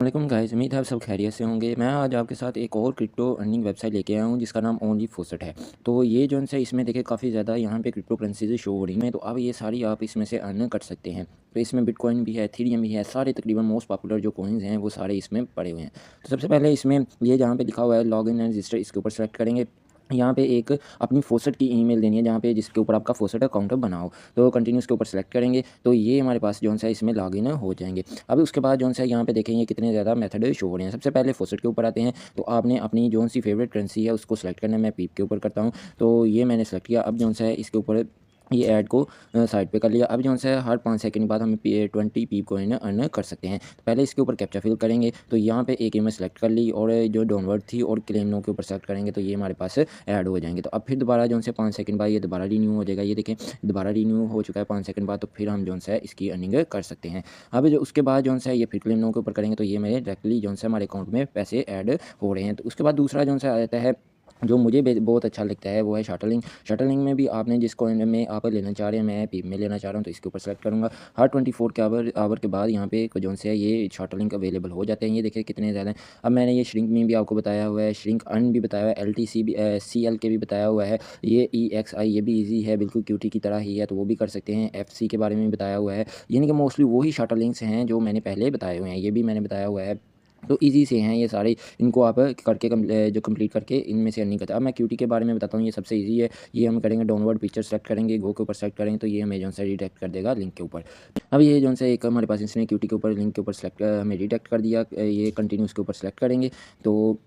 वालेकुम गाइस, उम्मीद है आप सब खैरियत से होंगे। मैं आज आपके साथ एक और क्रिप्टो अर्निंग वेबसाइट लेके आया हूँ जिसका नाम ओनली फोसेट है। तो ये जो है इसमें देखिए काफ़ी ज़्यादा यहाँ पे क्रिप्टो करेंसीज शो हो रही हैं, तो अब ये सारी आप इसमें से अर्न कर सकते हैं। तो इसमें बिटकॉइन भी है, एथेरियम भी है, सारे तकरीबन मोस्ट पॉपुलर जो कॉइन्स हैं वो सारे इसमें पड़े हुए हैं। तो सबसे पहले इसमें ये जहाँ पे लिखा हुआ है लॉग इन एंड रजिस्टर, इसके ऊपर सेलेक्ट करेंगे। यहाँ पे एक अपनी फोसेट की ईमेल देनी है जहाँ पे जिसके ऊपर आपका फोसेट अकाउंट बना हो। तो कंटिन्यूस के ऊपर सेलेक्ट करेंगे तो ये हमारे पास जो है इसमें लॉगिन हो जाएंगे। अब उसके बाद जो है यहाँ पे देखेंगे कितने ज़्यादा मेथड शो हो रहे हैं। सबसे पहले फोसेट के ऊपर आते हैं, तो आपने अपनी जो सी फेवरेट करेंसी है उसको सेलेक्ट करना है। मैं पीप के ऊपर करता हूँ, तो ये मैंने सेलेक्ट किया। अब जो है इसके ऊपर ये ऐड को साइड पे कर लिया। अब जो है हर 5 सेकंड बाद हम 20 पीप कॉइन अर्न कर सकते हैं। तो पहले इसके ऊपर कैप्चा फिल करेंगे, तो यहाँ पे एक इमेज सेलेक्ट कर ली और जो डाउनवर्ड थी और क्लेम नो के ऊपर सेलेक्ट करेंगे तो ये हमारे पास ऐड हो जाएंगे। तो अब फिर दोबारा जो है 5 सेकंड बाद ये दोबारा रीन्यू हो जाएगा। ये देखें दोबारा रीन्यू हो चुका है 5 सेकंड बाद, तो फिर हम जो है इसकी अर्निंग कर सकते हैं। अब जो उसके बाद जो है ये फिर क्लेम नो के ऊपर करेंगे तो ये मेरे डायरेक्टली जो है हमारे अकाउंट में पैसे ऐड हो रहे हैं। तो उसके बाद दूसरा जो है आ जाता है जो मुझे बहुत अच्छा लगता है वो है शटलिंग। शटलिंग में भी आपने जिस कॉइन में आप लेना चाह रहे हैं, मैं पीप में लेना चाह रहा हूँ तो इसके ऊपर सेलेक्ट करूँगा। हर 24 के आवर के बाद यहाँ पे जो है ये शटलिंग अवेलेबल हो जाते हैं। ये देखिए कितने ज़्यादा हैं। अब मैंने ये श्रिंक में भी आपको बताया हुआ है, श्रिंक अर्न भी बताया हुआ है, LTC भी CL के भी बताया हुआ है। ये EXI ये भी ईजी है, बिल्कुल क्यूटी की तरह ही है, तो वो भी कर सकते हैं। FC के बारे में भी बताया हुआ है, यानी कि मोस्टली वही शटलिंग्स हैं जो मैंने पहले बताए हुए हैं, ये भी मैंने बताया हुआ है। तो ईज़ी से हैं ये सारे, इनको आप करके जो कंप्लीट करके इनमें से अर्निंग करते हैं। अब मैं क्यूटी के बारे में बताता हूँ, ये सबसे ईज़ी है। ये हम करेंगे डाउनवर्ड पिक्चर सेलेक्ट करेंगे, गो के ऊपर सेलेक्ट करेंगे तो ये हमें जो है रिडायरेक्ट कर देगा लिंक के ऊपर। अब ये जो है एक हमारे पास इसने क्यूटी के ऊपर लिंक के ऊपर सेलेक्ट हमें रिडायरेक्ट कर दिया। ये कंटिन्यूस के ऊपर सेलेक्ट करेंगे तो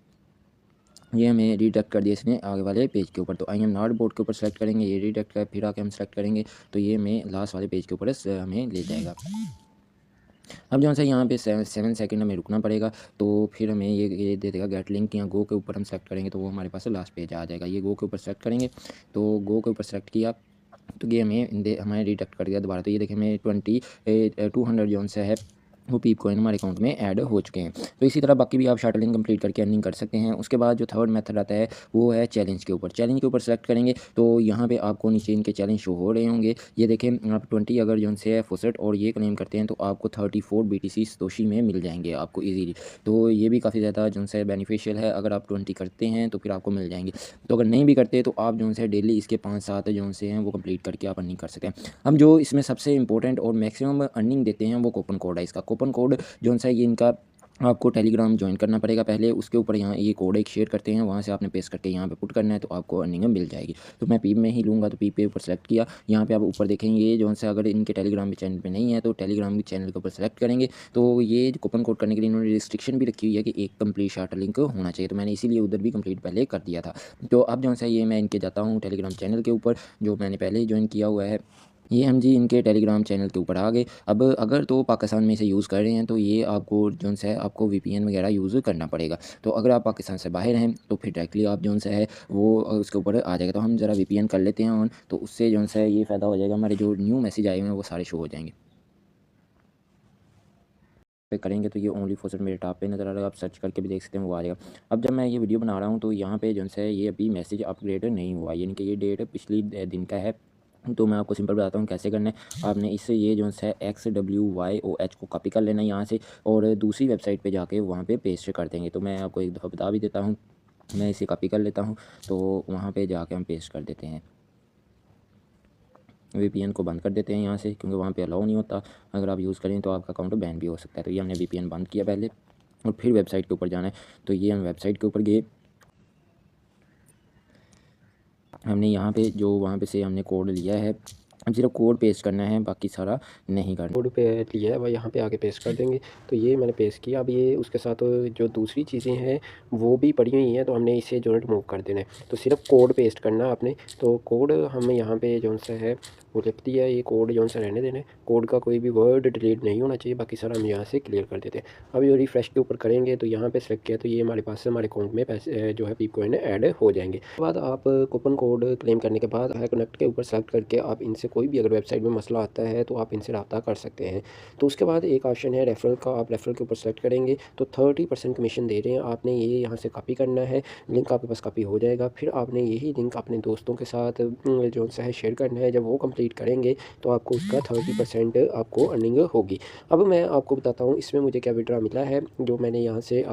ये हमें रिडायरेक्ट कर दिया इसने आगे वाले पेज के ऊपर। तो आई एम नॉट बोर्ड के ऊपर सेलेक्ट करेंगे, ये रिडायरेक्ट कर फिर आके हम सेलेक्ट करेंगे तो ये हमें लास्ट वाले पेज के ऊपर हमें ले जाएगा। अब जो है यहाँ पे 7 सेकंड हमें रुकना पड़ेगा, तो फिर हमें ये दे देगा गेट लिंक। या गो के ऊपर हम सेलेक्ट करेंगे तो वो हमारे पास लास्ट पेज आ जाएगा। ये गो के ऊपर सेलेक्ट करेंगे, तो गो के ऊपर सेलेक्ट किया तो ये हमें रिडक्ट कर दिया दोबारा। तो ये देखिए हमें 200 जो है वो पीप कॉइन हमारे अकाउंट में ऐड हो चुके हैं। तो इसी तरह बाकी भी आप शटलिंग कंप्लीट करके अर्निंग कर सकते हैं। उसके बाद जो थर्ड मेथड आता है वो है चैलेंज के ऊपर। चैलेंज के ऊपर सेलेक्ट करेंगे तो यहाँ पे आपको नीचे इनके चैलेंज शो हो रहे होंगे। ये देखें आप 20 अगर जो है फोसेट और ये क्लेम करते हैं तो आपको 34 BTC सतोशी में मिल जाएंगे आपको ईजीली। तो ये भी काफ़ी ज़्यादा जो है बेनिफिशियल है। अगर आप 20 करते हैं तो फिर आपको मिल जाएंगे। तो अगर नहीं भी करते तो आप जो है डेली इसके 5-7 जो से हैं वो कंप्लीट करके आप अर्निंग कर सकते हैं। अब जो इसमें सबसे इंपॉर्टेंट और मैक्सिमम अर्निंग देते हैं वो कूपन कोड है। इसका कूपन कोड जो है ये इनका आपको टेलीग्राम ज्वाइन करना पड़ेगा पहले। उसके ऊपर यहाँ ये कोड एक शेयर करते हैं, वहाँ से आपने पेस्ट करके यहाँ पे पुट करना है तो आपको अर्निंग मिल जाएगी। तो मैं पीप में ही लूँगा, तो पीप के ऊपर सेलेक्ट किया। यहाँ पे आप ऊपर देखेंगे ये जो है अगर इनके टेलीग्राम के चैनल पे नहीं है तो टेलीग्राम के चैनल के ऊपर सेलेक्ट करेंगे। तो ये कूपन कोड करने के लिए इन्होंने रिस्ट्रिक्शन भी रखी हुई है कि एक कंप्लीट शार्ट लिंक होना चाहिए, तो मैंने इसीलिए उधर भी कंप्लीट पहले कर दिया था। तो अब जो है ये मैं इनके जाता हूँ टेलीग्राम चैनल के ऊपर जो मैंने पहले ही ज्वाइन किया हुआ है। ये हम जी इनके टेलीग्राम चैनल के ऊपर आ गए। अब अगर तो पाकिस्तान में से यूज़ कर रहे हैं तो ये आपको जो है आपको VPN वगैरह यूज़ करना पड़ेगा। तो अगर आप पाकिस्तान से बाहर हैं तो फिर डायरेक्टली आप जो है वो उसके ऊपर आ जाएगा। तो हम ज़रा VPN कर लेते हैं ऑन, तो उससे जो है ये फ़ायदा हो जाएगा, हमारे जो न्यू मैसेज आए हुए हैं वो सारे शो हो जाएंगे। पे करेंगे तो ये ओनली फोसेट मेरे टॉप पे नज़र आ रहा है, आप सर्च करके भी देख सकते हैं वो आ जाएगा। अब जब मैं ये वीडियो बना रहा हूँ तो यहाँ पे जो है ये अभी मैसेज अपग्रेड नहीं हुआ, यानी कि ये डेट पिछली दिन का है। तो मैं आपको सिंपल बताता हूँ कैसे करना है। आपने इससे ये जो है XWYOH को कॉपी कर लेना है यहाँ से और दूसरी वेबसाइट पे जाके वहाँ पे पेस्ट कर देंगे। तो मैं आपको एक दफ़ा बता भी देता हूँ, मैं इसे कॉपी कर लेता हूँ तो वहाँ पे जाके हम पेस्ट कर देते हैं। VPN को बंद कर देते हैं यहाँ से, क्योंकि वहाँ पे अलाउ नहीं होता। अगर आप यूज़ करें तो आपका अकाउंट बैन भी हो सकता है। तो ये हमने VPN बंद किया पहले और फिर वेबसाइट के ऊपर जाना है। तो ये हम वेबसाइट के ऊपर गए, हमने यहाँ पे जो वहाँ पे से हमने कोड लिया है, अब सिर्फ कोड पेस्ट करना है, बाकी सारा नहीं करना। कोड पे लिया है वह यहाँ पे आके पेस्ट कर देंगे। तो ये मैंने पेस्ट किया। अब ये उसके साथ जो दूसरी चीज़ें हैं वो भी पड़ी हुई हैं, तो हमने इसे जो है रिमूव कर देना है। तो सिर्फ कोड पेस्ट करना आपने। तो कोड हम यहाँ पे जो सा है वो लिख दिया। ये कोड जो सा रहने देना है, कोड का कोई भी वर्ड डिलीट नहीं होना चाहिए, बाकी सारा हम यहाँ से क्लियर कर देते हैं। अब ये रिफ्रेश के ऊपर करेंगे तो यहाँ पे सेलेक्ट किया तो ये हमारे पास हमारे अकाउंट में पैसे जो है पीप कॉइन ऐड हो जाएंगे। उसके बाद आप कूपन कोड क्लेम करने के बाद कनेक्ट के ऊपर सेलेक्ट करके आप इनसे कोई भी अगर वेबसाइट में मसला आता है तो आप इनसे रब्ता कर सकते हैं। तो उसके बाद एक ऑप्शन है रेफरल का, आप रेफरल के ऊपर सेलेक्ट करेंगे तो 30% कमीशन दे रहे हैं। आपने ये यहाँ से कॉपी करना है, लिंक आपके पास कॉपी हो जाएगा। फिर आपने यही लिंक अपने दोस्तों के साथ जो है शेयर करना है। जब वो कंप्लीट कंप्लीट करेंगे तो आपको उसका 30% आपको अर्निंग होगी। अब मैं आपको बताता हूँ इसमें मुझे क्या विड्रॉ मिला है, जो मैंने यहाँ से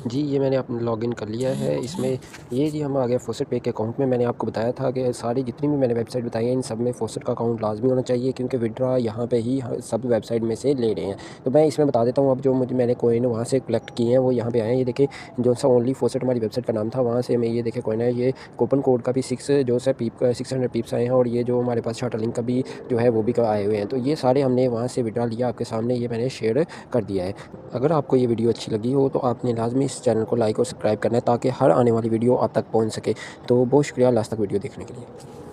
जी, ये मैंने अपना लॉगिन कर लिया है इसमें। ये जी हम आ गए फॉसेट पे के अकाउंट में। मैंने आपको बताया था कि सारी जितनी भी मैंने वेबसाइट बताई हैं इन सब में फॉसेट का अकाउंट लाजमी होना चाहिए, क्योंकि विड्रॉ यहाँ पे ही सब वेबसाइट में से ले रहे हैं। तो मैं इसमें बता देता हूँ, अब जो मैंने कॉइन वहाँ से कलेक्ट किए हैं वो यहाँ पे आए हैं। ये देखिए जो सा ओनली फॉसेट हमारी वेबसाइट का नाम था, वहाँ से हमें ये देखिए कॉइन है। ये कूपन कोड का भी 600 पीप्स आए हैं, और ये जो हमारे पास शार्टर लिंक का भी जो है वो भी आए हुए हैं। तो ये सारे हमने वहाँ से विड्रॉ लिया, आपके सामने ये मैंने शेयर कर दिया है। अगर आपको ये वीडियो अच्छी लगी हो तो आपने लाजमी इस चैनल को लाइक और सब्सक्राइब करना है, ताकि हर आने वाली वीडियो आप तक पहुंच सके। तो बहुत शुक्रिया लास्ट तक वीडियो देखने के लिए।